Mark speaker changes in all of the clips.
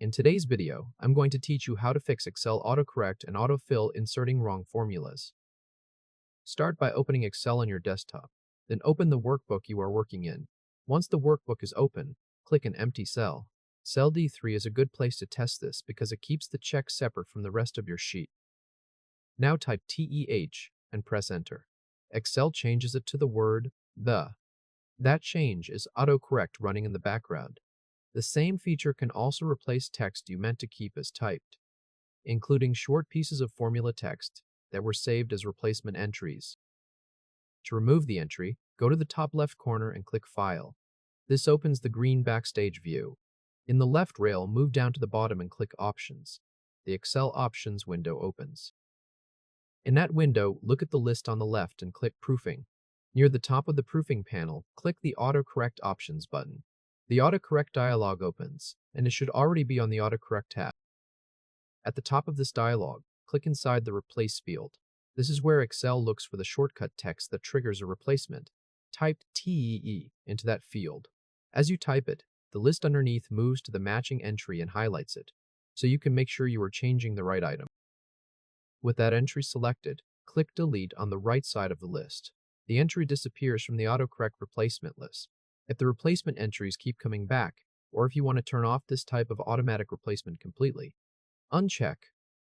Speaker 1: In today's video, I'm going to teach you how to fix Excel AutoCorrect and AutoFill inserting wrong formulas. Start by opening Excel on your desktop, then open the workbook you are working in. Once the workbook is open, click an empty cell. Cell D3 is a good place to test this because it keeps the check separate from the rest of your sheet. Now type TEH and press enter. Excel changes it to the word the. That change is AutoCorrect running in the background. The same feature can also replace text you meant to keep as typed, including short pieces of formula text that were saved as replacement entries. To remove the entry, go to the top left corner and click File. This opens the green Backstage view. In the left rail, move down to the bottom and click Options. The Excel Options window opens. In that window, look at the list on the left and click Proofing. Near the top of the Proofing panel, click the AutoCorrect Options button. The AutoCorrect dialog opens, and it should already be on the AutoCorrect tab. At the top of this dialog, click inside the Replace field. This is where Excel looks for the shortcut text that triggers a replacement. Type TEE into that field. As you type it, the list underneath moves to the matching entry and highlights it, so you can make sure you are changing the right item. With that entry selected, click Delete on the right side of the list. The entry disappears from the AutoCorrect replacement list. If the replacement entries keep coming back, or if you want to turn off this type of automatic replacement completely, uncheck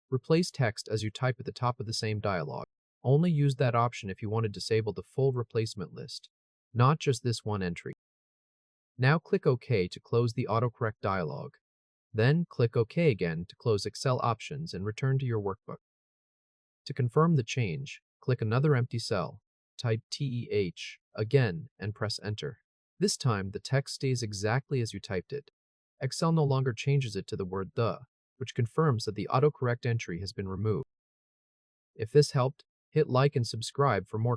Speaker 1: Replace text as you type at the top of the same dialog. Only use that option if you want to disable the full replacement list, not just this one entry. Now click OK to close the AutoCorrect dialog. Then click OK again to close Excel Options and return to your workbook. To confirm the change, click another empty cell, type TEH again, and press Enter. This time, the text stays exactly as you typed it. Excel no longer changes it to the word the, which confirms that the AutoCorrect entry has been removed. If this helped, hit like and subscribe for more